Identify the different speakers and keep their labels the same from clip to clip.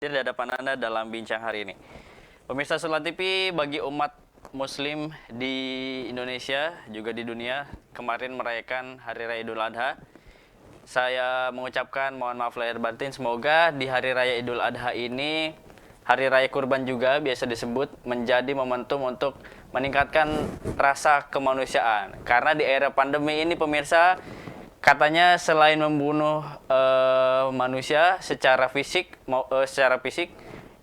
Speaker 1: hadir di hadapan Anda dalam bincang hari ini. Pemirsa Sulan TV, bagi umat Muslim di Indonesia juga di dunia kemarin merayakan Hari Raya Idul Adha. Saya mengucapkan mohon maaf lahir batin, semoga di Hari Raya Idul Adha ini, Hari Raya Kurban juga biasa disebut, menjadi momentum untuk meningkatkan rasa kemanusiaan. Karena di era pandemi ini pemirsa, katanya selain membunuh manusia secara fisik,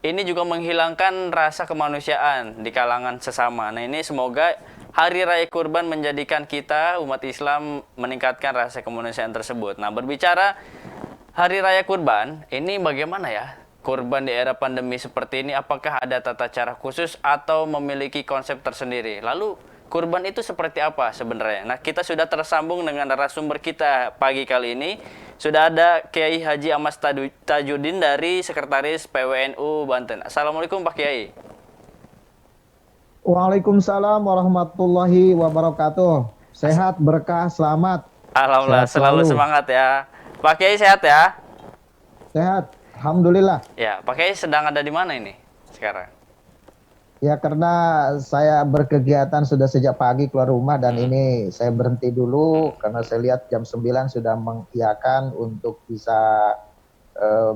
Speaker 1: ini juga menghilangkan rasa kemanusiaan di kalangan sesama. Nah, ini semoga Hari Raya Kurban menjadikan kita umat Islam meningkatkan rasa kemanusiaan tersebut. Nah, berbicara Hari Raya Kurban, ini bagaimana ya? Kurban di era pandemi seperti ini, apakah ada tata cara khusus atau memiliki konsep tersendiri? Lalu kurban itu seperti apa sebenarnya? Nah, kita sudah tersambung dengan narasumber kita pagi kali ini. Sudah ada Kiai Haji Amas Tajudin dari Sekretaris PWNU Banten. Assalamualaikum Pak Kiai.
Speaker 2: Waalaikumsalam warahmatullahi wabarakatuh. Sehat, berkah, selamat.
Speaker 1: Alhamdulillah,
Speaker 2: Sehat
Speaker 1: selalu
Speaker 2: selalu.
Speaker 1: semangat ya. Pak Kiai sehat ya?
Speaker 2: Sehat, alhamdulillah.
Speaker 1: Ya, Pak Kiai sedang ada di mana ini sekarang?
Speaker 2: Ya karena saya berkegiatan sudah sejak pagi keluar rumah dan ini saya berhenti dulu karena saya lihat jam 9 sudah mengiyakan untuk bisa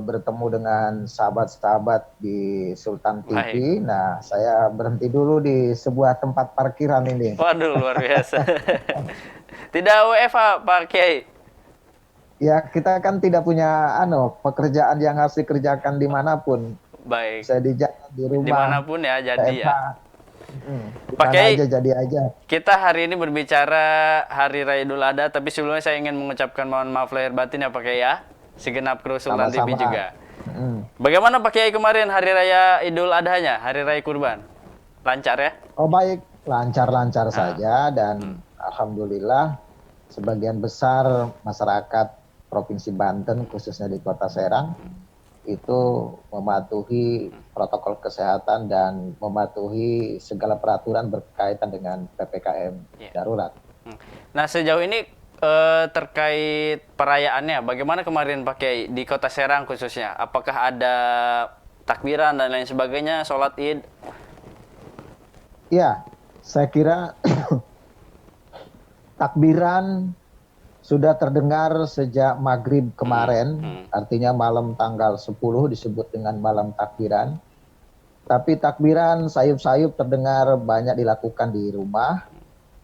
Speaker 2: bertemu dengan sahabat-sahabat di Sultan
Speaker 1: Baik.
Speaker 2: TV. Nah, saya berhenti dulu di sebuah tempat parkiran ini.
Speaker 1: Waduh, luar biasa. Tidak WFH Pak Kiai.
Speaker 2: Ya, kita kan tidak punya pekerjaan yang harus dikerjakan dimanapun.
Speaker 1: Baik.
Speaker 2: Saya di jalan, di rumah,
Speaker 1: Dimanapun ya jadi
Speaker 2: WFH.
Speaker 1: ya.
Speaker 2: Di
Speaker 1: Pak
Speaker 2: mana
Speaker 1: Kiai,
Speaker 2: aja jadi aja.
Speaker 1: kita hari ini berbicara Hari Raya Idul Adha, tapi sebelumnya saya ingin mengucapkan mohon maaf lahir batin ya Pak Kiai ya. Segenap kru Sultan TV
Speaker 2: Sama-sama.
Speaker 1: juga. Bagaimana Pak Kiai kemarin Hari Raya Idul Adhanya, Hari Raya Kurban? Lancar ya?
Speaker 2: Oh baik, lancar-lancar
Speaker 1: Nah,
Speaker 2: saja dan alhamdulillah sebagian besar masyarakat Provinsi Banten khususnya di Kota Serang itu mematuhi protokol kesehatan dan mematuhi segala peraturan berkaitan dengan PPKM
Speaker 1: iya.
Speaker 2: darurat.
Speaker 1: Nah, sejauh ini terkait perayaannya, bagaimana kemarin Pak Kiai di Kota Serang khususnya? Apakah ada takbiran dan lain sebagainya, sholat Id?
Speaker 2: Ya, saya kira takbiran sudah terdengar sejak maghrib kemarin, artinya malam tanggal 10 disebut dengan malam takbiran. Tapi takbiran sayup-sayup terdengar banyak dilakukan di rumah.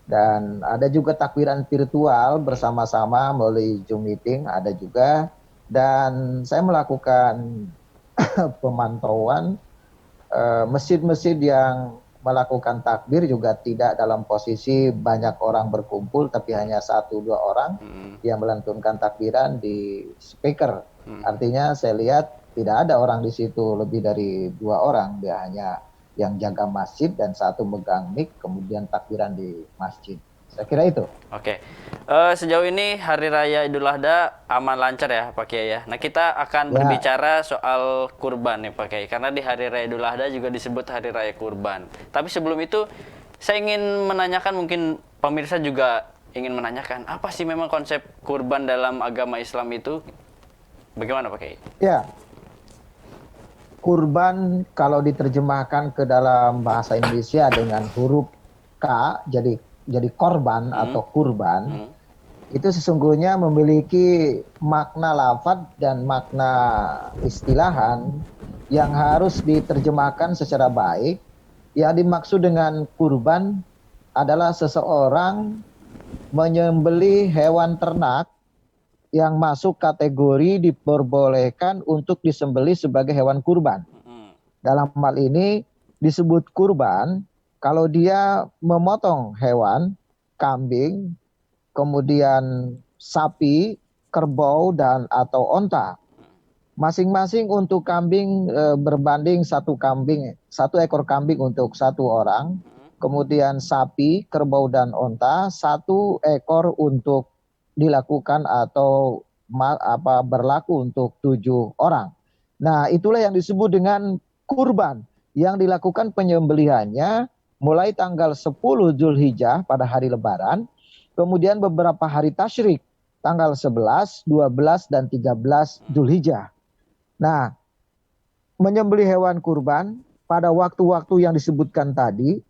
Speaker 2: Dan ada juga takbiran virtual bersama-sama melalui Zoom meeting, ada juga. Dan saya melakukan pemantauan masjid-masjid yang melakukan takbir juga tidak dalam posisi banyak orang berkumpul, tapi hanya 1-2 orang yang melantunkan takbiran di speaker. Artinya saya lihat tidak ada orang di situ lebih dari 2 orang, dia hanya yang jaga masjid dan 1 megang mic, kemudian takbiran di masjid. Saya kira itu.
Speaker 1: Oke. Sejauh ini Hari Raya Idul Adha aman lancar ya Pak Kiai ya. Nah, kita akan berbicara soal kurban nih Pak Kiai. Karena di Hari Raya Idul Adha juga disebut Hari Raya Kurban. Tapi sebelum itu saya ingin menanyakan, mungkin pemirsa juga ingin menanyakan, apa sih memang konsep kurban dalam agama Islam itu? Bagaimana Pak Kiai?
Speaker 2: Ya, kurban kalau diterjemahkan ke dalam bahasa Indonesia dengan huruf K jadi korban atau kurban, itu sesungguhnya memiliki makna lafadz dan makna istilahan yang harus diterjemahkan secara baik. Yang dimaksud dengan kurban adalah seseorang menyembelih hewan ternak yang masuk kategori diperbolehkan untuk disembelih sebagai hewan kurban. Dalam hal ini disebut kurban kalau dia memotong hewan, kambing, kemudian sapi, kerbau, dan atau onta. Masing-masing untuk kambing berbanding 1 ekor kambing untuk 1 orang. Kemudian sapi, kerbau, dan onta 1 ekor untuk dilakukan atau berlaku untuk 7 orang. Nah, itulah yang disebut dengan kurban yang dilakukan penyembelihannya mulai tanggal 10 Zulhijjah pada hari Lebaran, kemudian beberapa hari tasyrik, tanggal 11, 12, dan 13 Zulhijjah. Nah, menyembelih hewan kurban pada waktu-waktu yang disebutkan tadi,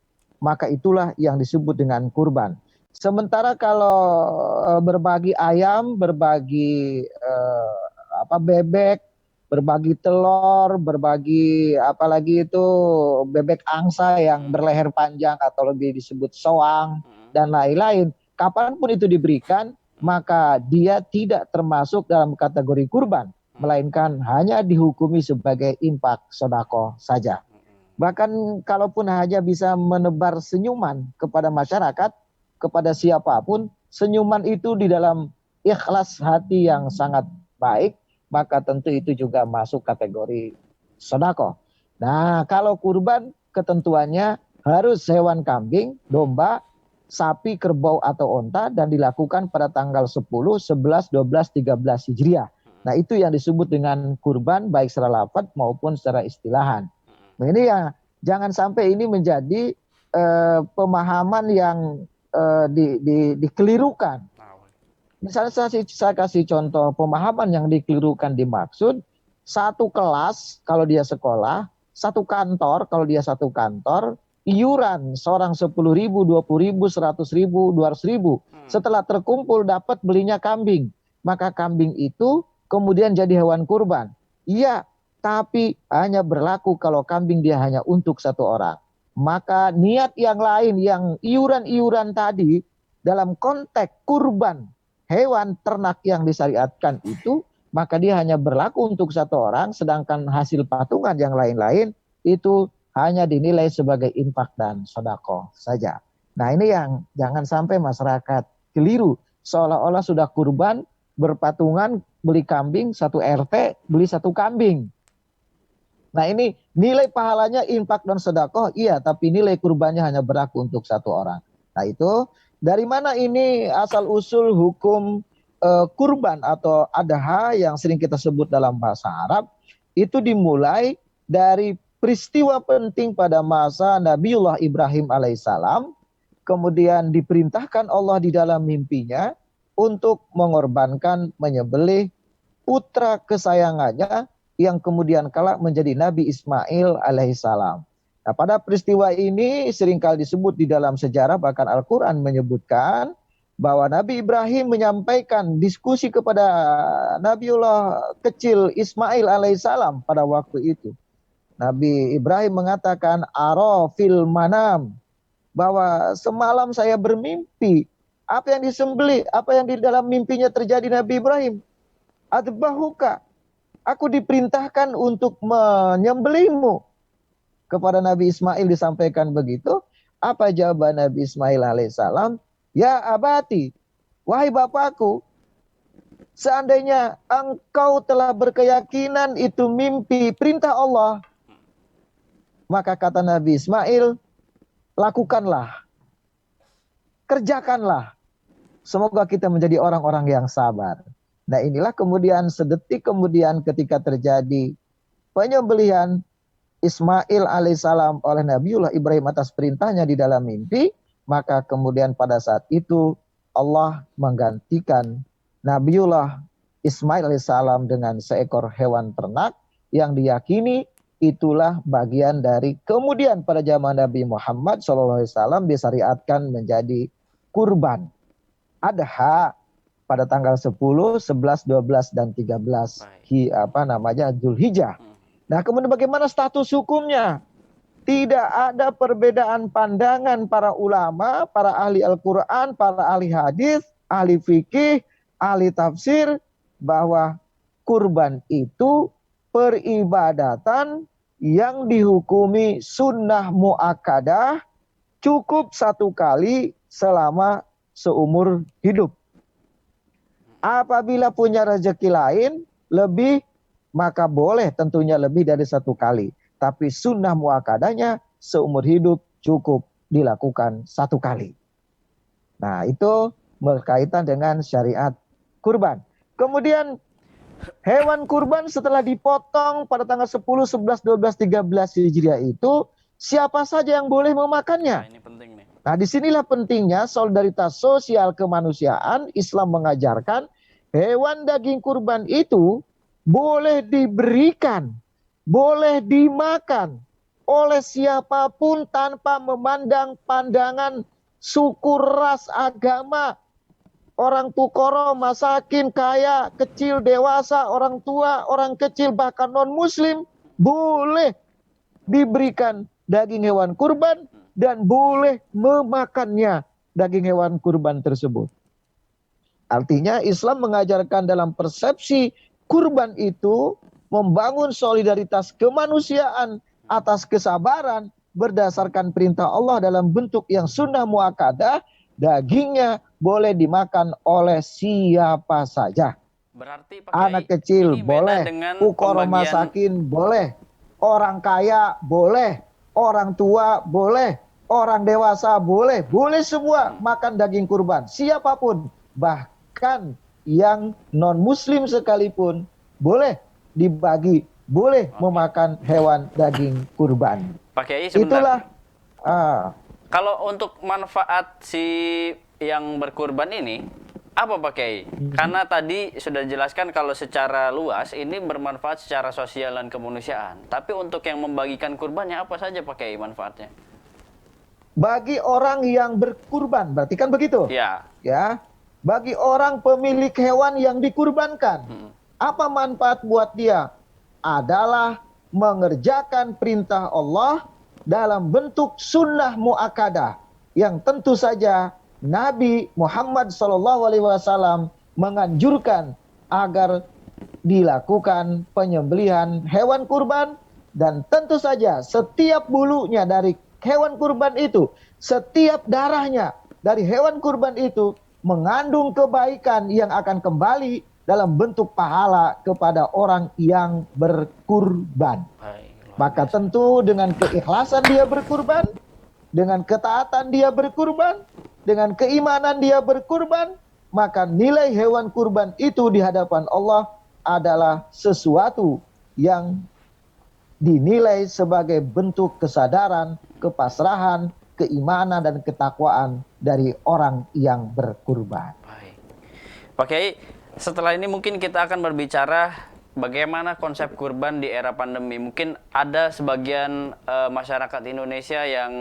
Speaker 2: maka itulah yang disebut dengan kurban. Sementara kalau berbagi ayam, berbagi bebek, berbagi telur, berbagi apalagi itu bebek angsa yang berleher panjang atau lebih disebut soang dan lain-lain, kapanpun itu diberikan, maka dia tidak termasuk dalam kategori kurban, melainkan hanya dihukumi sebagai infak sodako saja. Bahkan kalaupun hanya bisa menebar senyuman kepada masyarakat, kepada siapapun, senyuman itu di dalam ikhlas hati yang sangat baik, maka tentu itu juga masuk kategori sodako. Nah, kalau kurban ketentuannya harus hewan kambing, domba, sapi, kerbau atau onta, dan dilakukan pada tanggal 10, 11, 12, 13 Hijriah. Nah, itu yang disebut dengan kurban baik secara lafaz maupun secara istilahan. Nah, ini ya, jangan sampai ini menjadi pemahaman yang dikelirukan. Misalnya saya kasih contoh pemahaman yang dikelirukan dimaksud, satu kelas kalau dia sekolah, satu kantor kalau dia satu kantor, iuran seorang 10.000, 20.000, 100.000, 200.000. Setelah terkumpul dapat belinya kambing. Maka kambing itu kemudian jadi hewan kurban. Iya, tapi hanya berlaku kalau kambing dia hanya untuk satu orang. Maka niat yang lain, yang iuran-iuran tadi, dalam konteks kurban hewan ternak yang disyariatkan itu, maka dia hanya berlaku untuk satu orang, sedangkan hasil patungan yang lain-lain itu hanya dinilai sebagai infak dan sodako saja. Nah, ini yang jangan sampai masyarakat keliru, seolah-olah sudah kurban, berpatungan, beli kambing, satu RT, beli satu kambing. Nah, ini nilai pahalanya infak dan sedekah, iya, tapi nilai kurbannya hanya berlaku untuk satu orang. Nah, itu dari mana ini asal usul hukum kurban atau adha yang sering kita sebut dalam bahasa Arab, itu dimulai dari peristiwa penting pada masa Nabiullah Ibrahim alaihissalam, kemudian diperintahkan Allah di dalam mimpinya untuk mengorbankan, menyembelih putra kesayangannya yang kemudian kelak menjadi Nabi Ismail alaihissalam. Nah, pada peristiwa ini seringkali disebut di dalam sejarah, bahkan Al-Quran menyebutkan bahwa Nabi Ibrahim menyampaikan diskusi kepada Nabiullah kecil Ismail alaihissalam pada waktu itu. Nabi Ibrahim mengatakan, "Ara fil manam," bahwa semalam saya bermimpi. Apa yang disembelih, apa yang di dalam mimpinya terjadi Nabi Ibrahim? Adbahuka, aku diperintahkan untuk menyembelihmu. Kepada Nabi Ismail disampaikan begitu. Apa jawaban Nabi Ismail alaihissalam? Ya abati, wahai bapakku, seandainya engkau telah berkeyakinan itu mimpi perintah Allah, maka kata Nabi Ismail, lakukanlah, kerjakanlah. Semoga kita menjadi orang-orang yang sabar. Nah, inilah kemudian sedetik kemudian ketika terjadi penyembelihan Ismail alaihissalam oleh Nabiullah Ibrahim atas perintahnya di dalam mimpi, maka kemudian pada saat itu Allah menggantikan Nabiullah Ismail alaihissalam dengan seekor hewan ternak yang diyakini itulah bagian dari kemudian pada zaman Nabi Muhammad SAW disyariatkan menjadi kurban adha pada tanggal 10, 11, 12, dan 13 Zulhijjah. Nah, kemudian bagaimana status hukumnya? Tidak ada perbedaan pandangan para ulama, para ahli Al-Quran, para ahli hadis, ahli fikih, ahli tafsir, bahwa kurban itu peribadatan yang dihukumi sunnah muakkadah, cukup satu kali selama seumur hidup. Apabila punya rezeki lain lebih, maka boleh tentunya lebih dari satu kali. Tapi sunnah muakkadahnya seumur hidup cukup dilakukan satu kali. Nah, itu berkaitan dengan syariat kurban. Kemudian hewan kurban setelah dipotong pada tanggal 10, 11, 12, 13 Hijriah itu, siapa saja yang boleh memakannya?
Speaker 1: Nah, ini penting nih.
Speaker 2: Nah, disinilah pentingnya solidaritas sosial kemanusiaan. Islam mengajarkan hewan daging kurban itu boleh diberikan boleh dimakan oleh siapapun tanpa memandang pandangan suku, ras, agama, orang pukoro, masakin, kaya, kecil, dewasa, orang tua, orang kecil, bahkan non-muslim, boleh diberikan daging hewan kurban dan boleh memakannya daging hewan kurban tersebut. Artinya Islam mengajarkan dalam persepsi kurban itu membangun solidaritas kemanusiaan atas kesabaran berdasarkan perintah Allah dalam bentuk yang sunnah muakkadah, dagingnya boleh dimakan oleh siapa saja.
Speaker 1: Berarti Pak
Speaker 2: Anak
Speaker 1: Kiai,
Speaker 2: kecil
Speaker 1: ini beda
Speaker 2: boleh,
Speaker 1: dengan
Speaker 2: fukara
Speaker 1: pembagian
Speaker 2: masakin boleh, orang kaya boleh, orang tua boleh, orang dewasa boleh, boleh semua makan daging kurban, siapapun, bahkan yang non muslim sekalipun boleh dibagi, boleh memakan hewan daging kurban.
Speaker 1: Pak Kiai sebentar.
Speaker 2: Itulah
Speaker 1: Kalau untuk manfaat si yang berkurban ini, apa Pak Kiai? Karena tadi sudah dijelaskan kalau secara luas ini bermanfaat secara sosial dan kemanusiaan. Tapi untuk yang membagikan kurbannya apa saja Pak Kiai manfaatnya?
Speaker 2: bagi orang yang berkurban, berarti kan begitu?
Speaker 1: Ya.
Speaker 2: Ya, bagi orang pemilik hewan yang dikurbankan, apa manfaat buat dia? Adalah mengerjakan perintah Allah dalam bentuk sunnah muakkadah yang tentu saja Nabi Muhammad SAW menganjurkan agar dilakukan penyembelihan hewan kurban, dan tentu saja setiap bulunya dari hewan kurban itu, setiap darahnya dari hewan kurban itu mengandung kebaikan yang akan kembali dalam bentuk pahala kepada orang yang berkurban. Maka tentu dengan keikhlasan dia berkurban, dengan ketaatan dia berkurban, dengan keimanan dia berkurban, maka nilai hewan kurban itu di hadapan Allah adalah sesuatu yang dinilai sebagai bentuk kesadaran, kepasrahan, keimanan, dan ketakwaan dari orang yang berkurban.
Speaker 1: Baik. Pak Kiai, setelah ini mungkin kita akan berbicara bagaimana konsep kurban di era pandemi. Mungkin ada sebagian masyarakat Indonesia yang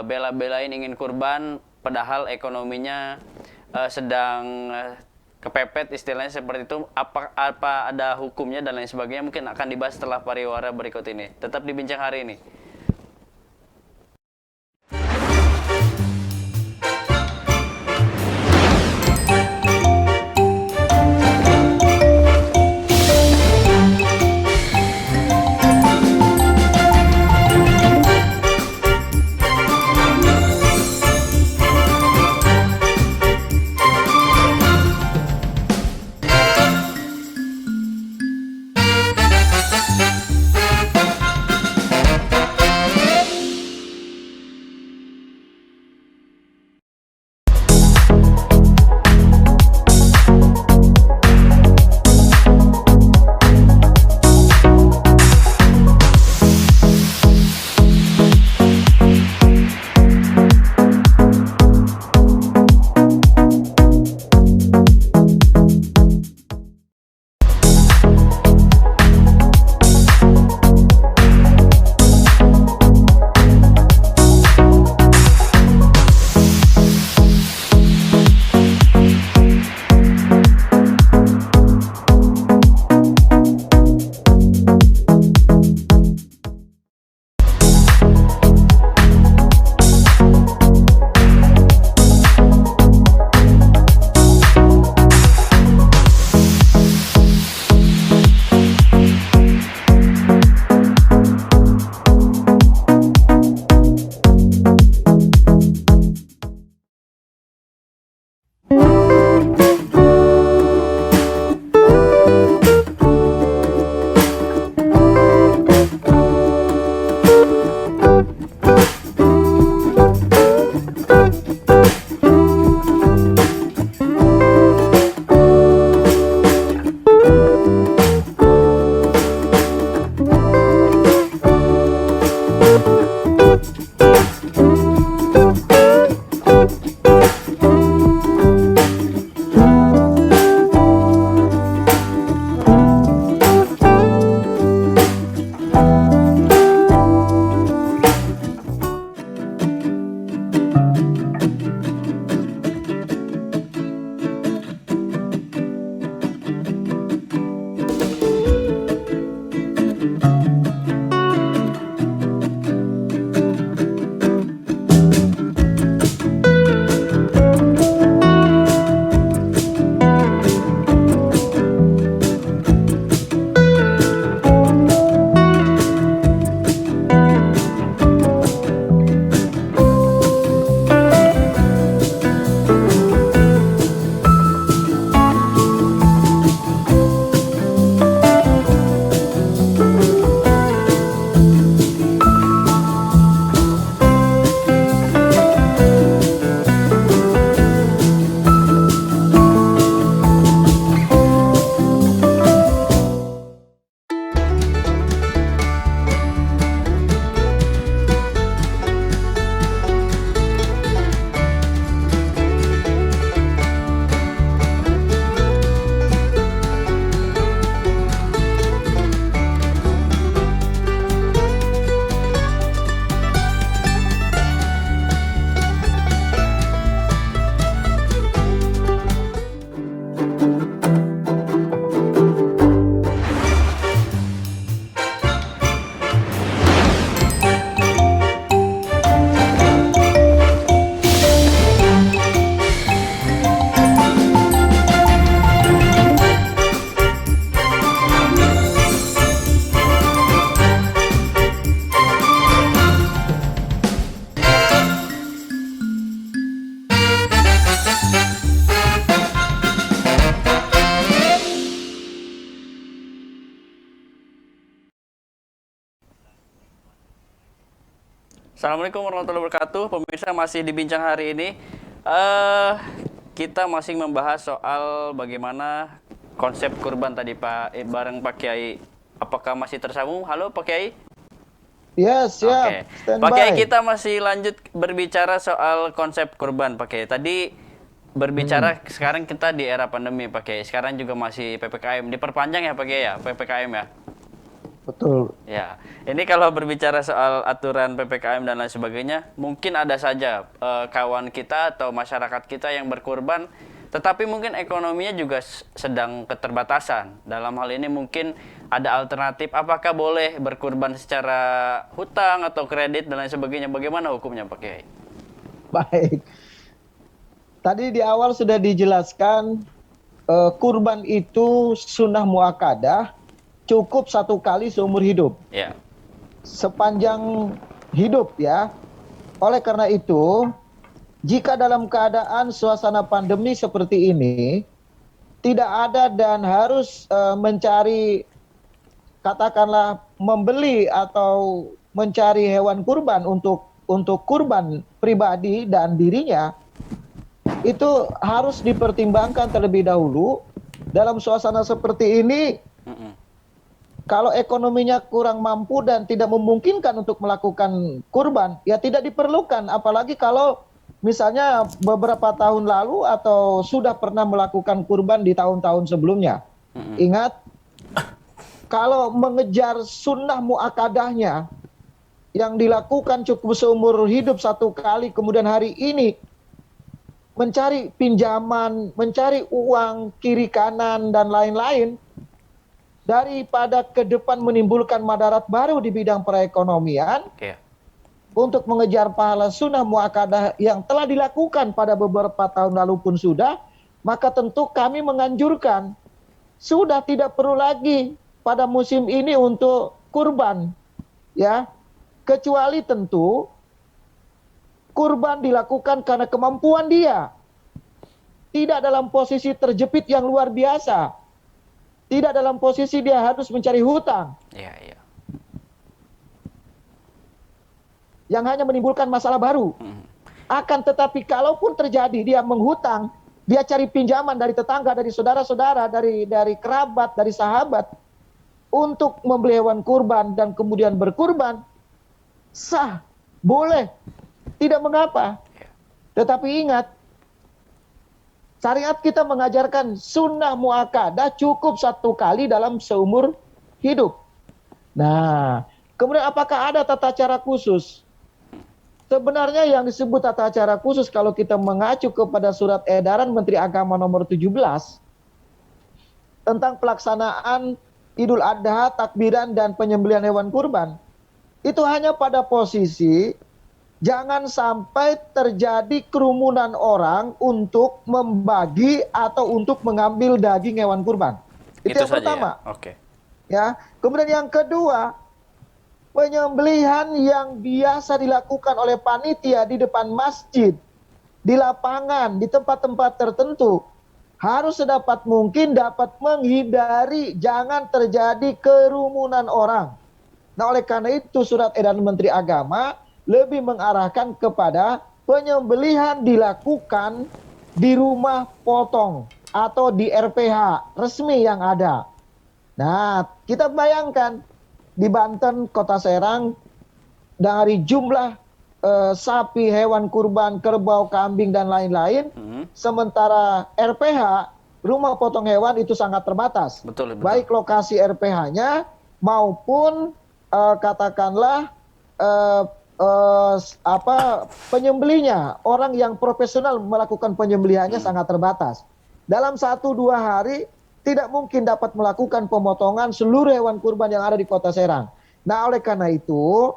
Speaker 1: bela-belain ingin kurban, padahal ekonominya sedang kepepet, istilahnya seperti itu. Apa ada hukumnya dan lain sebagainya, mungkin akan dibahas setelah pariwara berikut ini. Tetap di Bincang Hari Ini. Assalamualaikum warahmatullahi wabarakatuh. Pemirsa, masih di bincang hari ini. Kita masih membahas soal bagaimana konsep kurban tadi Pak, bareng Pak Kiai. Apakah masih tersambung? Halo Pak Kiai.
Speaker 2: Ya,
Speaker 1: Oke,
Speaker 2: siap.
Speaker 1: Pak Kiai,
Speaker 2: Standby.
Speaker 1: kita masih lanjut berbicara soal konsep kurban Pak Kiai. Tadi berbicara sekarang kita di era pandemi Pak Kiai. Sekarang juga masih PPKM. Diperpanjang ya Pak Kiai ya, PPKM ya.
Speaker 2: Betul.
Speaker 1: Ya, ini kalau berbicara soal aturan PPKM dan lain sebagainya, mungkin ada saja kawan kita atau masyarakat kita yang berkurban, tetapi mungkin ekonominya juga sedang keterbatasan. Dalam hal ini mungkin ada alternatif, apakah boleh berkurban secara hutang atau kredit dan lain sebagainya. Bagaimana hukumnya Pak Kiai?
Speaker 2: Baik. Tadi di awal sudah dijelaskan kurban itu sunnah muakkadah, cukup satu kali seumur hidup.
Speaker 1: Ya.
Speaker 2: Sepanjang hidup ya. Oleh karena itu, jika dalam keadaan suasana pandemi seperti ini, tidak ada dan harus mencari, katakanlah membeli atau mencari hewan kurban untuk kurban pribadi dan dirinya, itu harus dipertimbangkan terlebih dahulu. Dalam suasana seperti ini, kalau ekonominya kurang mampu dan tidak memungkinkan untuk melakukan kurban, ya tidak diperlukan. Apalagi kalau misalnya beberapa tahun lalu atau sudah pernah melakukan kurban di tahun-tahun sebelumnya. Ingat, kalau mengejar sunnah muakadahnya yang dilakukan cukup seumur hidup satu kali, kemudian hari ini mencari pinjaman, mencari uang kiri kanan dan lain-lain, daripada ke depan menimbulkan madarat baru di bidang perekonomian, untuk mengejar pahala sunnah muakkadah yang telah dilakukan pada beberapa tahun lalu pun sudah, maka tentu kami menganjurkan sudah tidak perlu lagi pada musim ini untuk kurban, ya, kecuali tentu kurban dilakukan karena kemampuan dia, tidak dalam posisi terjepit yang luar biasa. Tidak dalam posisi dia harus mencari hutang.
Speaker 1: Iya.
Speaker 2: Yang hanya menimbulkan masalah baru. Akan tetapi kalaupun terjadi dia menghutang, dia cari pinjaman dari tetangga, dari saudara-saudara, dari kerabat, dari sahabat, untuk membeli hewan kurban dan kemudian berkurban, sah, boleh, tidak mengapa. Tetapi ingat, syariat kita mengajarkan sunnah muakkadah cukup satu kali dalam seumur hidup. Nah, kemudian apakah ada tata cara khusus? Sebenarnya yang disebut tata cara khusus kalau kita mengacu kepada surat edaran Menteri Agama nomor 17 tentang pelaksanaan Idul Adha, takbiran dan penyembelihan hewan kurban, itu hanya pada posisi jangan sampai terjadi kerumunan orang untuk membagi atau untuk mengambil daging hewan kurban. Itu yang pertama.
Speaker 1: Ya? Oke.
Speaker 2: Ya. Kemudian yang kedua, penyembelihan yang biasa dilakukan oleh panitia di depan masjid, di lapangan, di tempat-tempat tertentu, harus sedapat mungkin dapat menghindari jangan terjadi kerumunan orang. Nah, oleh karena itu surat edaran Menteri Agama lebih mengarahkan kepada penyembelihan dilakukan di rumah potong atau di RPH resmi yang ada. Nah, kita bayangkan di Banten, Kota Serang, dari jumlah sapi, hewan kurban, kerbau, kambing, dan lain-lain, sementara RPH, rumah potong hewan itu sangat terbatas.
Speaker 1: Betul.
Speaker 2: Baik lokasi RPH-nya maupun katakanlah penyembelinya, orang yang profesional melakukan penyembelihannya sangat terbatas. Dalam 1-2 hari tidak mungkin dapat melakukan pemotongan seluruh hewan kurban yang ada di Kota Serang. Nah, oleh karena itu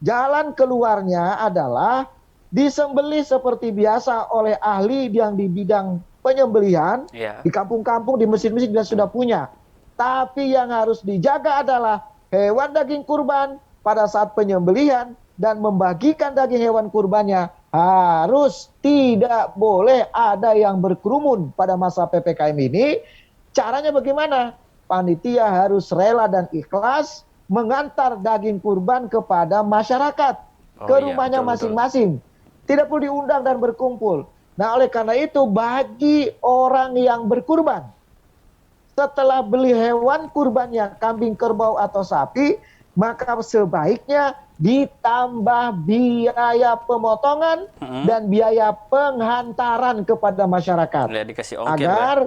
Speaker 2: jalan keluarnya adalah disembelih seperti biasa oleh ahli yang di bidang penyembelihan, di kampung-kampung, di masjid-masjid dia sudah punya. Tapi yang harus dijaga adalah hewan daging kurban pada saat penyembelihan dan membagikan daging hewan kurbannya harus tidak boleh ada yang berkerumun pada masa PPKM ini. Caranya bagaimana? Panitia harus rela dan ikhlas mengantar daging kurban kepada masyarakat.
Speaker 1: Oh
Speaker 2: ke
Speaker 1: iya,
Speaker 2: rumahnya
Speaker 1: betul, betul.
Speaker 2: masing-masing. Tidak perlu diundang dan berkumpul. Nah, oleh karena itu bagi orang yang berkurban, setelah beli hewan kurbannya kambing, kerbau atau sapi, maka sebaiknya ditambah biaya pemotongan dan biaya penghantaran kepada masyarakat.
Speaker 1: Ya, dikasih ongkir lah.
Speaker 2: Agar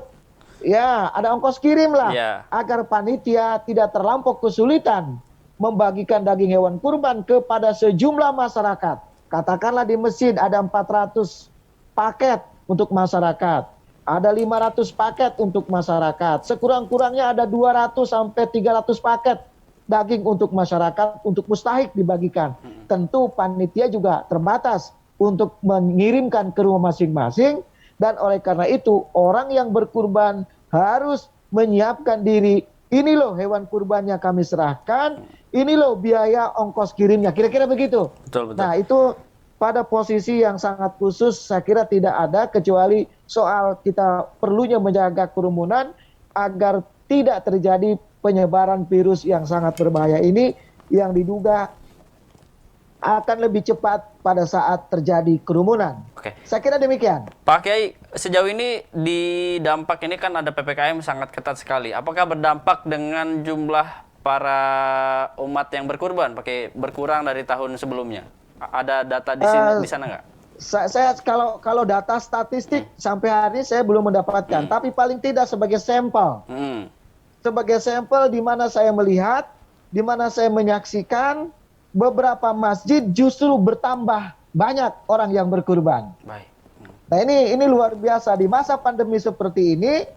Speaker 2: ya ada ongkos kirim lah,
Speaker 1: Ya.
Speaker 2: agar panitia tidak terlampau kesulitan membagikan daging hewan kurban kepada sejumlah masyarakat. Katakanlah di masjid ada 400 paket untuk masyarakat, ada 500 paket untuk masyarakat, sekurang-kurangnya ada 200 sampai 300 paket daging untuk masyarakat, untuk mustahik dibagikan. Tentu panitia juga terbatas untuk mengirimkan ke rumah masing-masing, dan oleh karena itu orang yang berkurban harus menyiapkan diri. Ini loh hewan kurbannya kami serahkan, ini loh biaya ongkos kirimnya, kira-kira begitu.
Speaker 1: Betul, betul.
Speaker 2: Nah, itu pada posisi yang sangat khusus, saya kira tidak ada kecuali soal kita perlunya menjaga kerumunan agar tidak terjadi penyebaran virus yang sangat berbahaya ini, yang diduga akan lebih cepat pada saat terjadi kerumunan.
Speaker 1: Oke.
Speaker 2: Saya kira demikian.
Speaker 1: Pak Kiai, sejauh ini di dampak ini kan ada PPKM sangat ketat sekali. Apakah berdampak dengan jumlah para umat yang berkurban, pakai berkurang dari tahun sebelumnya? Ada data di sini, di sana nggak?
Speaker 2: Saya kalau data statistik sampai hari ini saya belum mendapatkan, tapi paling tidak sebagai sampel. Sebagai sampel di mana saya melihat, di mana saya menyaksikan beberapa masjid justru bertambah banyak orang yang berkurban.
Speaker 1: Baik.
Speaker 2: Nah, ini luar biasa di masa pandemi seperti ini.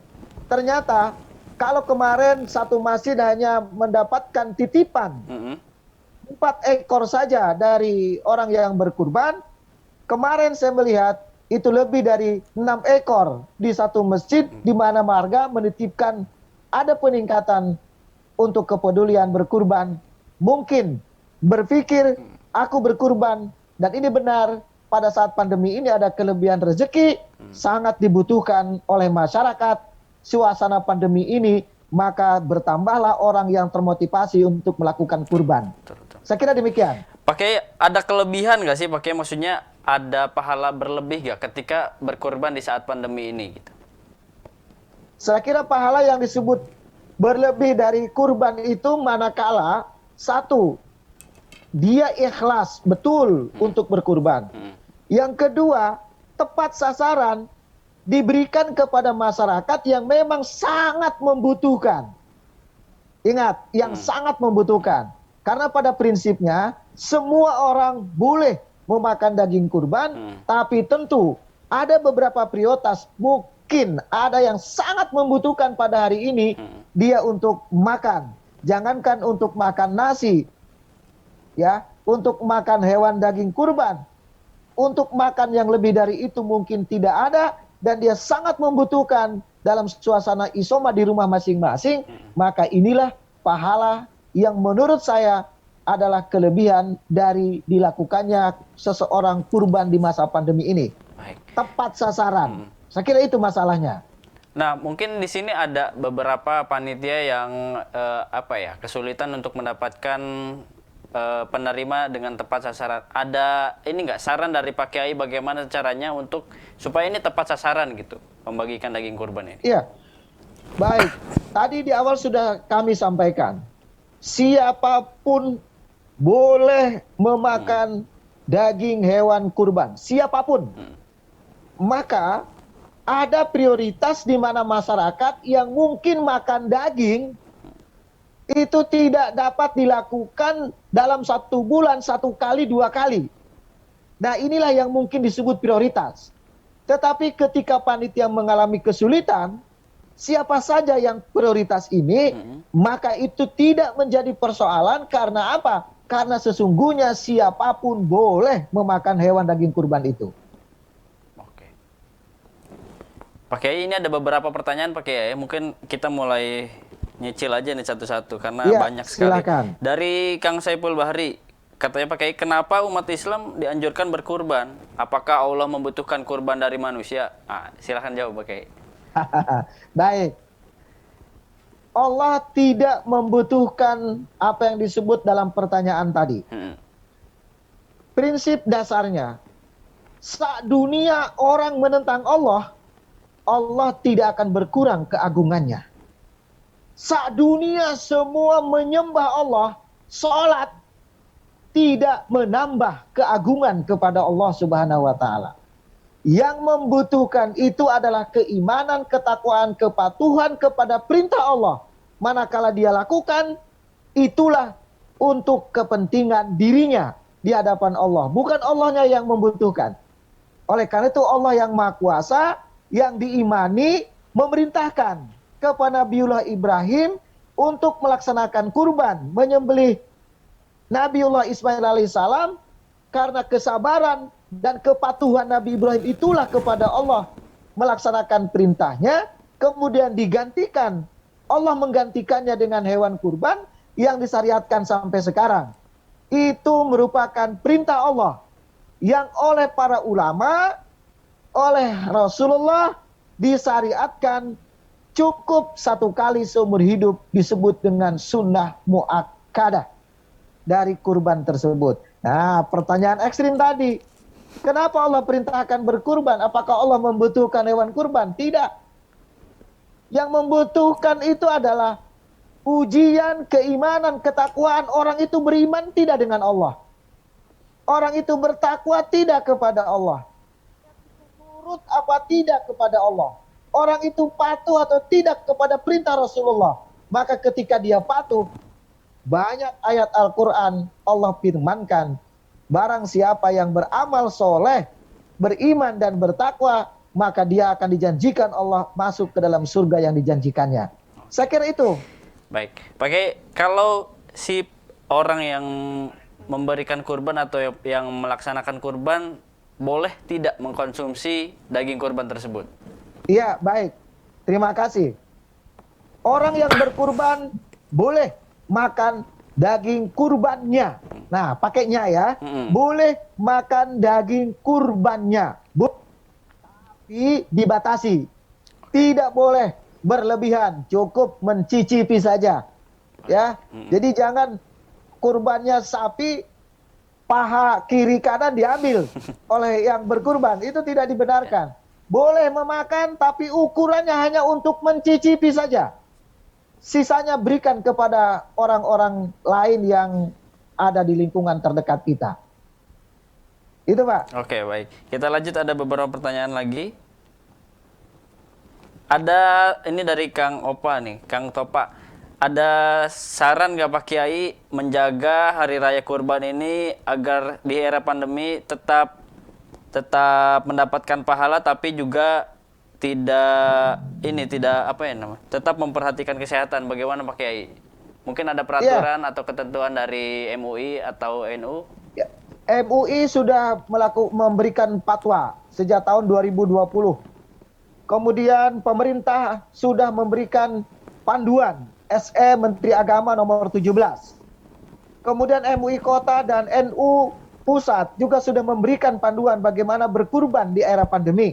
Speaker 2: Ternyata kalau kemarin satu masjid hanya mendapatkan titipan 4 ekor saja dari orang yang berkurban, kemarin saya melihat itu lebih dari 6 ekor di satu masjid, di mana warga menitipkan ada peningkatan untuk kepedulian berkurban. Mungkin berpikir aku berkurban, dan ini benar, pada saat pandemi ini ada kelebihan rezeki, sangat dibutuhkan oleh masyarakat. Suasana pandemi ini, maka bertambahlah orang yang termotivasi untuk melakukan kurban. Saya kira demikian.
Speaker 1: Pakai ada kelebihan nggak sih, pakai maksudnya ada pahala berlebih nggak ketika berkorban di saat pandemi ini gitu?
Speaker 2: Saya kira pahala yang disebut berlebih dari kurban itu manakala satu, dia ikhlas betul untuk berkurban. Yang kedua, tepat sasaran, diberikan kepada masyarakat yang memang sangat membutuhkan. Ingat, yang sangat membutuhkan. Karena pada prinsipnya semua orang boleh memakan daging kurban, tapi tentu ada beberapa prioritas. Mungkin ada yang sangat membutuhkan pada hari ini, dia untuk makan. Jangankan untuk makan nasi, ya, untuk makan hewan daging kurban, untuk makan yang lebih dari itu mungkin tidak ada, dan dia sangat membutuhkan dalam suasana isoma di rumah masing-masing. Maka inilah pahala yang menurut saya adalah kelebihan dari dilakukannya seseorang kurban di masa pandemi ini.
Speaker 1: Baik.
Speaker 2: Tepat sasaran. Saya kira itu masalahnya.
Speaker 1: Nah, mungkin di sini ada beberapa panitia yang kesulitan untuk mendapatkan penerima dengan tepat sasaran. Ada ini nggak saran dari Pak Kiai bagaimana caranya untuk supaya ini tepat sasaran gitu, membagikan daging kurban ini?
Speaker 2: Iya. Baik. Tadi di awal sudah kami sampaikan, siapapun boleh memakan daging hewan kurban, siapapun. Maka ada prioritas di mana masyarakat yang mungkin makan daging itu tidak dapat dilakukan dalam 1 bulan 1 kali 2 kali. Nah, inilah yang mungkin disebut prioritas. Tetapi ketika panitia mengalami kesulitan, siapa saja yang prioritas ini, maka itu tidak menjadi persoalan. Karena apa? Karena sesungguhnya siapapun boleh memakan hewan daging kurban itu.
Speaker 1: Oke. Pak Kiai, ini ada beberapa pertanyaan Pak Kiai. Mungkin kita mulai nyicil aja nih satu-satu karena
Speaker 2: Ya,
Speaker 1: banyak sekali.
Speaker 2: silakan.
Speaker 1: Dari Kang Saiful Bahri, katanya Pak Kiai, kenapa umat Islam dianjurkan berkurban? Apakah Allah membutuhkan kurban dari manusia? Silakan jawab Pak Kiai.
Speaker 2: Baik. Allah tidak membutuhkan apa yang disebut dalam pertanyaan tadi. prinsip dasarnya, saat dunia orang menentang Allah, Allah tidak akan berkurang keagungannya. Saat dunia semua menyembah Allah, sholat tidak menambah keagungan kepada Allah Subhanahu wa taala. Yang membutuhkan itu adalah keimanan, ketakwaan, kepatuhan kepada perintah Allah. Manakala dia lakukan, itulah untuk kepentingan dirinya di hadapan Allah. Bukan Allahnya yang membutuhkan. Oleh karena itu Allah yang Maha Kuasa, yang diimani, memerintahkan kepada Nabiullah Ibrahim untuk melaksanakan kurban, menyembelih Nabiullah Ismail alaihissalam, karena kesabaran dan kepatuhan Nabi Ibrahim itulah kepada Allah melaksanakan perintahnya, kemudian digantikan. Allah menggantikannya dengan hewan kurban yang disyariatkan sampai sekarang. Itu merupakan perintah Allah yang oleh para ulama, oleh Rasulullah disyariatkan cukup satu kali seumur hidup, disebut dengan sunnah muakkadah dari kurban tersebut. Nah, pertanyaan ekstrim tadi, kenapa Allah perintahkan berkurban? Apakah Allah membutuhkan hewan kurban? Tidak. Yang membutuhkan itu adalah ujian keimanan, ketakwaan. Orang itu beriman tidak dengan Allah. Orang itu bertakwa tidak kepada Allah. Nurut apa tidak kepada Allah. Orang itu patuh atau tidak kepada perintah Rasulullah. Maka ketika dia patuh, banyak ayat Al-Quran Allah firmankan, barang siapa yang beramal soleh, beriman dan bertakwa, maka dia akan dijanjikan Allah masuk ke dalam surga yang dijanjikannya. Saya kira itu.
Speaker 1: Baik, kalau si orang yang memberikan kurban atau yang melaksanakan kurban boleh tidak mengkonsumsi daging kurban tersebut?
Speaker 2: Iya, baik. Terima kasih. Orang yang berkurban boleh makan daging kurbannya. Nah, pakainya ya. Boleh makan daging kurbannya. Tapi dibatasi. Tidak boleh berlebihan, cukup mencicipi saja. Ya. Jadi jangan kurbannya sapi, paha kiri kanan diambil oleh yang berkurban. Itu tidak dibenarkan. Boleh memakan, tapi ukurannya hanya untuk mencicipi saja. Sisanya berikan kepada orang-orang lain yang ada di lingkungan terdekat kita. Itu, Pak.
Speaker 1: Oke, baik. Kita lanjut, ada beberapa pertanyaan lagi. Ada ini dari Kang Opa nih, Kang Topa. Ada saran nggak Pak Kiai menjaga hari raya kurban ini agar di era pandemi tetap mendapatkan pahala, tapi juga tidak tetap memperhatikan kesehatan? Bagaimana Pak Kiai? Mungkin ada peraturan atau ketentuan dari MUI atau NU?
Speaker 2: Ya, MUI sudah memberikan fatwa sejak tahun 2020. Kemudian pemerintah sudah memberikan panduan SE Menteri Agama nomor 17. Kemudian MUI Kota dan NU Pusat juga sudah memberikan panduan bagaimana berkurban di era pandemi.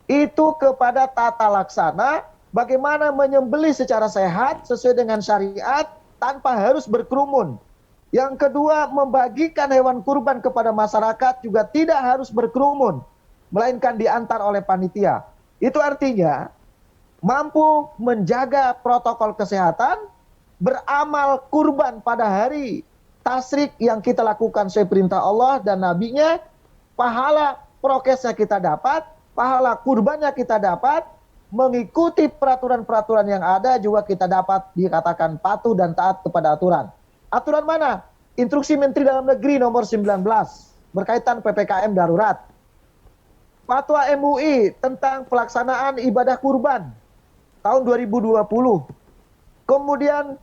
Speaker 2: Itu kepada tata laksana, bagaimana menyembelih secara sehat sesuai dengan syariat tanpa harus berkerumun. Yang kedua, membagikan hewan kurban kepada masyarakat juga tidak harus berkerumun, melainkan diantar oleh panitia. Itu artinya mampu menjaga protokol kesehatan, beramal kurban pada hari tasyrik yang kita lakukan sesuai perintah Allah dan Nabi-Nya, pahala prokesnya kita dapat, pahala kurbannya kita dapat, mengikuti peraturan-peraturan yang ada juga kita dapat dikatakan patuh dan taat kepada aturan. Aturan mana? Instruksi Menteri Dalam Negeri nomor 19 berkaitan PPKM darurat. Fatwa MUI tentang pelaksanaan ibadah kurban tahun 2020. Kemudian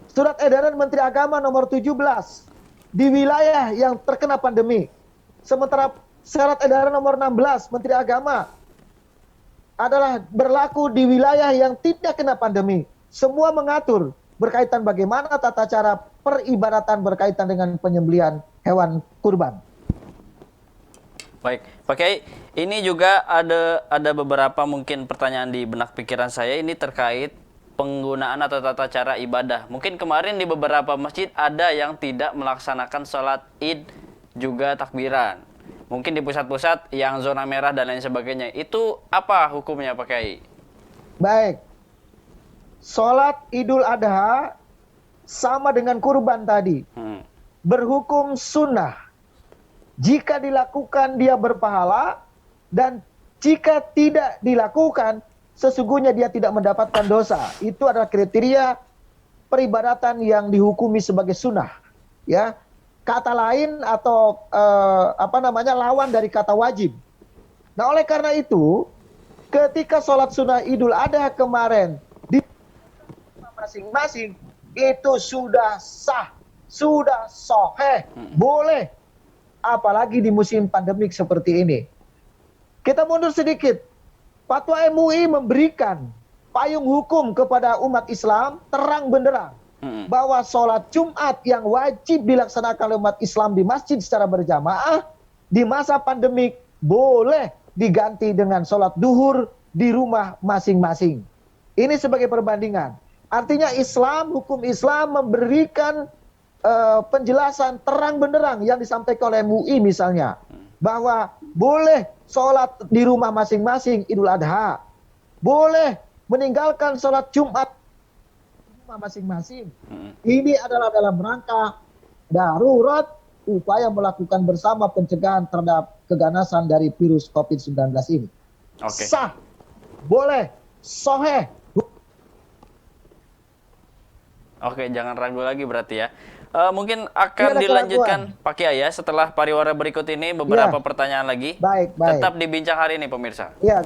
Speaker 2: Surat Edaran Menteri Agama nomor 17 di wilayah yang terkena pandemi. Sementara Surat Edaran nomor 16 Menteri Agama adalah berlaku di wilayah yang tidak kena pandemi. Semua mengatur berkaitan bagaimana tata cara peribadatan berkaitan dengan penyembelihan hewan kurban.
Speaker 1: Baik, Pak Kiai, ini juga ada beberapa mungkin pertanyaan di benak pikiran saya ini terkait penggunaan atau tata cara ibadah. Mungkin kemarin di beberapa masjid ada yang tidak melaksanakan sholat id juga takbiran. Mungkin di pusat-pusat yang zona merah dan lain sebagainya. Itu apa hukumnya Pak Kiai?
Speaker 2: Baik. Sholat Idul Adha sama dengan kurban tadi. Berhukum sunnah. Jika dilakukan dia berpahala, dan jika tidak dilakukan, sesungguhnya dia tidak mendapatkan dosa. Itu adalah kriteria peribadatan yang dihukumi sebagai sunnah. Ya, kata lain atau lawan dari kata wajib. Nah, oleh karena itu, ketika sholat sunnah Idul Adha kemarin di masing-masing itu sudah sah, sudah sahih, boleh. Apalagi di musim pandemik seperti ini. Kita mundur sedikit. Fatwa MUI memberikan payung hukum kepada umat Islam terang benderang bahwa sholat Jumat yang wajib dilaksanakan oleh umat Islam di masjid secara berjamaah di masa pandemik boleh diganti dengan sholat duhur di rumah masing-masing. Ini sebagai perbandingan. Artinya Islam, hukum Islam memberikan penjelasan terang benderang yang disampaikan oleh MUI misalnya, bahwa boleh sholat di rumah masing-masing Idul Adha, boleh meninggalkan sholat Jumat di rumah masing-masing. Ini adalah dalam rangka darurat upaya melakukan bersama pencegahan terhadap keganasan dari virus COVID-19 ini. Sah, boleh, sahih.
Speaker 1: Oke, jangan ragu lagi berarti ya. Mungkin akan dilanjutkan Pak Kiai ya setelah pariwara berikut ini beberapa pertanyaan lagi.
Speaker 2: Baik.
Speaker 1: Tetap di Bincang Hari ini pemirsa.
Speaker 2: Iya.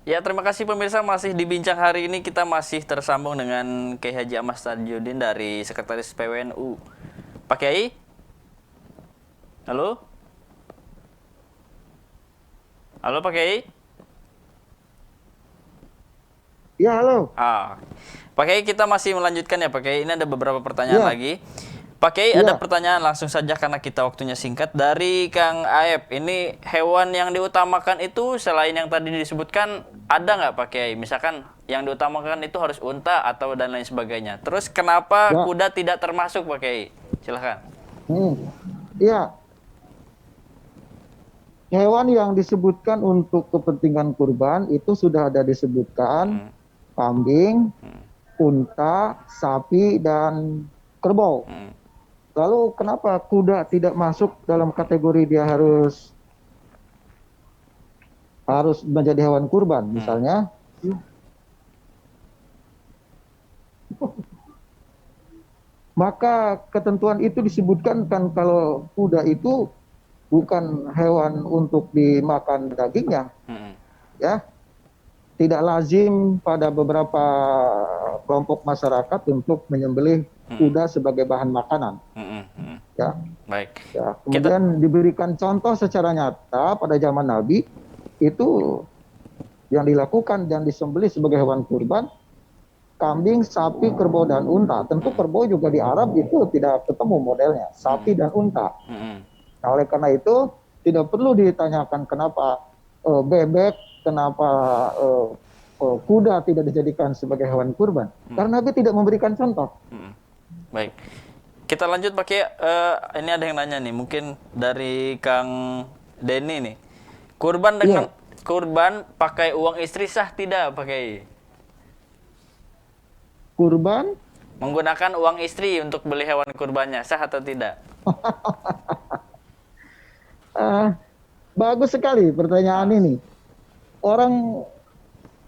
Speaker 1: Ya, terima kasih pemirsa, masih di Bincang Hari ini kita masih tersambung dengan Kiai Haji Ahmad Stadiuddin dari Sekretaris PWNU. Pak Kiai? Halo? Halo Pak Kiai?
Speaker 2: Ya, halo.
Speaker 1: Pak Kiai, kita masih melanjutkan ya Pak Kiai. Ini ada beberapa pertanyaan lagi. Pak Kiai, ada pertanyaan langsung saja karena kita waktunya singkat. Dari Kang Aep, ini hewan yang diutamakan itu selain yang tadi disebutkan, ada nggak Pak Kiai? Misalkan yang diutamakan itu harus unta atau dan lain sebagainya. Terus kenapa kuda tidak termasuk Pak Kiai? Silahkan.
Speaker 2: Iya. Hewan yang disebutkan untuk kepentingan kurban itu sudah ada disebutkan kambing, unta, sapi, dan kerbau. Lalu kenapa kuda tidak masuk dalam kategori dia harus menjadi hewan kurban? Misalnya, maka ketentuan itu disebutkan kan kalau kuda itu bukan hewan untuk dimakan dagingnya, ya. Tidak lazim pada beberapa kelompok masyarakat untuk menyembelih kuda sebagai bahan makanan. Ya.
Speaker 1: Baik.
Speaker 2: Ya. Kemudian diberikan contoh secara nyata pada zaman Nabi itu yang dilakukan dan disembelih sebagai hewan kurban kambing, sapi, kerbau, dan unta. Tentu kerbau juga di Arab itu tidak ketemu modelnya, sapi dan unta. Nah, oleh karena itu tidak perlu ditanyakan kenapa bebek, kenapa kuda tidak dijadikan sebagai hewan kurban. Karena Nabi tidak memberikan contoh.
Speaker 1: Baik. Kita lanjut Pak Kiai. Ini ada yang nanya nih, mungkin dari Kang Denny nih. Kurban dengan kurban pakai uang istri sah tidak Pak Kiai?
Speaker 2: Kurban
Speaker 1: Menggunakan uang istri untuk beli hewan kurbannya sah atau tidak?
Speaker 2: bagus sekali pertanyaan ini. Orang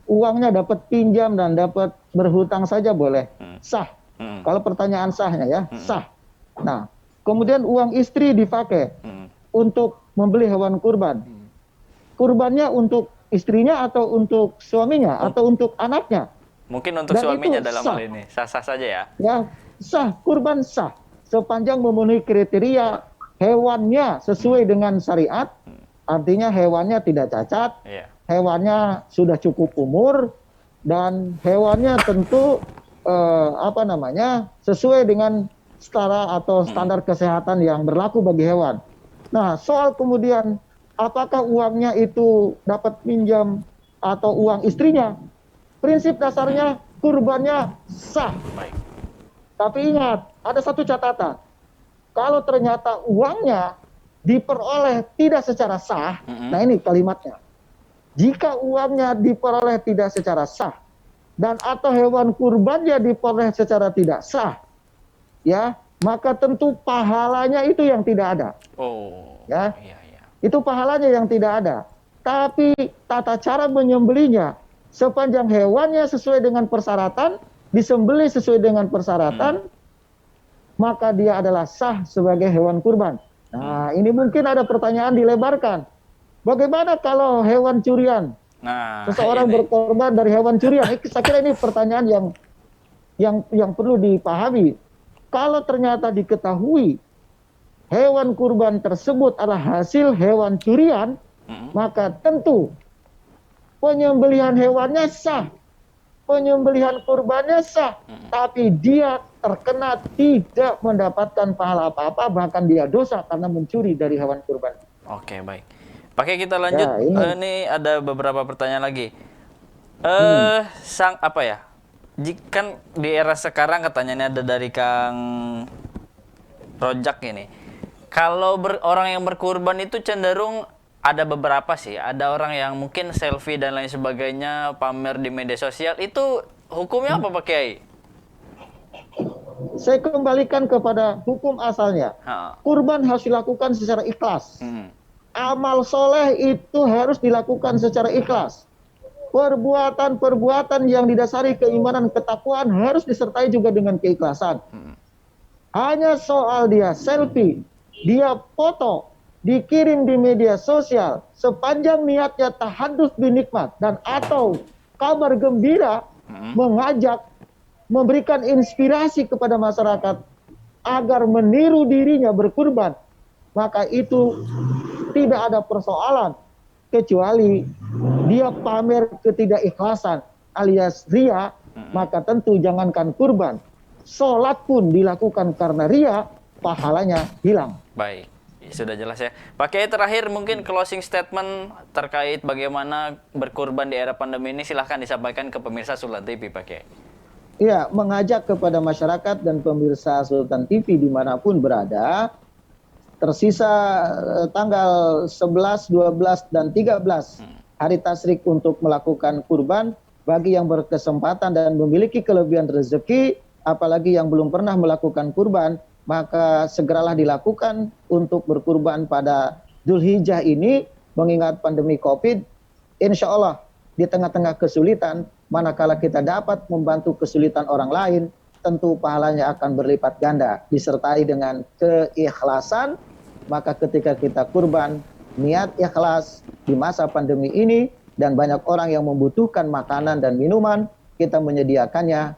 Speaker 2: uangnya dapat pinjam dan dapat berhutang saja boleh, sah. Kalau pertanyaan sahnya ya, sah. Nah, kemudian uang istri dipakai untuk membeli hewan kurban. Kurbannya untuk istrinya atau untuk suaminya atau untuk anaknya?
Speaker 1: Mungkin untuk
Speaker 2: Dan
Speaker 1: suaminya
Speaker 2: itu
Speaker 1: dalam
Speaker 2: sah.
Speaker 1: hal ini sah-sah saja ya.
Speaker 2: Ya, sah, kurban sah. Sepanjang memenuhi kriteria hewannya sesuai dengan syariat, artinya hewannya tidak cacat, hewannya sudah cukup umur, dan hewannya tentu sesuai dengan setara atau standar kesehatan yang berlaku bagi hewan. Nah, soal kemudian apakah uangnya itu dapat pinjam atau uang istrinya, prinsip dasarnya kurbannya sah. Tapi ingat, ada satu catatan. Kalau ternyata uangnya diperoleh tidak secara sah, nah ini kalimatnya. Jika uangnya diperoleh tidak secara sah dan atau hewan kurbannya diperoleh secara tidak sah, ya, maka tentu pahalanya itu yang tidak ada. Itu pahalanya yang tidak ada. Tapi tata cara menyembelihnya, sepanjang hewannya sesuai dengan persyaratan, disembelih sesuai dengan persyaratan, maka dia adalah sah sebagai hewan kurban. Nah, ini mungkin ada pertanyaan dilebarkan. Bagaimana kalau hewan curian? Seseorang berkorban dari hewan curian. Saya kira ini pertanyaan yang perlu dipahami. Kalau ternyata diketahui hewan kurban tersebut adalah hasil hewan curian, maka tentu penyembelihan hewannya sah, penyembelihan kurbannya sah, tapi dia terkena tidak mendapatkan pahala apa-apa, bahkan dia dosa karena mencuri dari hewan kurban.
Speaker 1: Oke, baik. Pakai kita lanjut. Ini ada beberapa pertanyaan lagi. Jika di era sekarang katanya ini ada dari Kang Rojak ini. Kalau orang yang berkurban itu cenderung ada beberapa sih. Ada orang yang mungkin selfie dan lain sebagainya, pamer di media sosial. Itu hukumnya apa Pak Kiai?
Speaker 2: Saya kembalikan kepada hukum asalnya. Kurban harus dilakukan secara ikhlas. Amal soleh itu harus dilakukan secara ikhlas. Perbuatan-perbuatan yang didasari keimanan ketakwaan harus disertai juga dengan keikhlasan. Hanya soal dia selfie, dia foto, dikirim di media sosial, sepanjang niatnya tahadduts binikmat dan atau kabar gembira, mengajak, memberikan inspirasi kepada masyarakat agar meniru dirinya berkurban, maka itu tidak ada persoalan, kecuali dia pamer ketidakikhlasan alias ria, maka tentu jangankan kurban, sholat pun dilakukan karena ria, pahalanya hilang.
Speaker 1: Baik, sudah jelas ya. Pak Kiai, terakhir mungkin closing statement terkait bagaimana berkurban di era pandemi ini, silahkan disampaikan ke pemirsa Sultan TV, Pak Kiai.
Speaker 2: Iya, mengajak kepada masyarakat dan pemirsa Sultan TV dimanapun berada, tersisa tanggal 11, 12, dan 13 hari tasyrik untuk melakukan kurban, bagi yang berkesempatan dan memiliki kelebihan rezeki, apalagi yang belum pernah melakukan kurban, maka segeralah dilakukan untuk berkurban pada Dzulhijjah ini, mengingat pandemi COVID. Insya Allah di tengah-tengah kesulitan, manakala kita dapat membantu kesulitan orang lain, tentu pahalanya akan berlipat ganda, disertai dengan keikhlasan. Maka ketika kita kurban, niat ikhlas di masa pandemi ini, dan banyak orang yang membutuhkan makanan dan minuman, kita menyediakannya,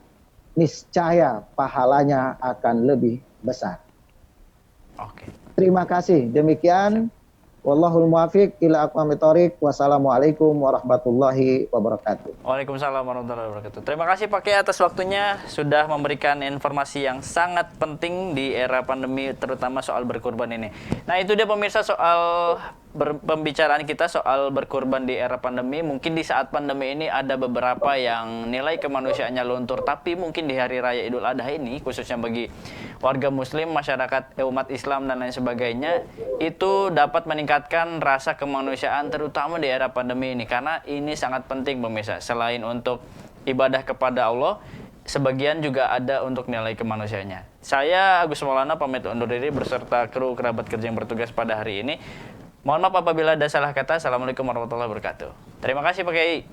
Speaker 2: niscaya pahalanya akan lebih besar.
Speaker 1: Oke.
Speaker 2: Terima kasih. Demikian. Wallahul muwaffiq ila aqwamit thoriq. Wassalamualaikum warahmatullahi wabarakatuh.
Speaker 1: Waalaikumsalam warahmatullahi wabarakatuh. Terima kasih Pak Kiai atas waktunya, sudah memberikan informasi yang sangat penting di era pandemi, terutama soal berkurban ini. Nah, itu dia pemirsa soal pembicaraan kita soal berkurban di era pandemi. Mungkin di saat pandemi ini ada beberapa yang nilai kemanusiaannya luntur, tapi mungkin di hari raya Idul Adha ini, khususnya bagi warga muslim, masyarakat umat Islam dan lain sebagainya, itu dapat meningkatkan rasa kemanusiaan terutama di era pandemi ini, karena ini sangat penting pemirsa. Selain untuk ibadah kepada Allah, sebagian juga ada untuk nilai kemanusiaannya. Saya Agus Maulana pamit undur diri beserta kru kerabat kerja yang bertugas pada hari ini. Mohon maaf apabila ada salah kata. Assalamualaikum warahmatullahi wabarakatuh. Terima kasih Pak Kiai.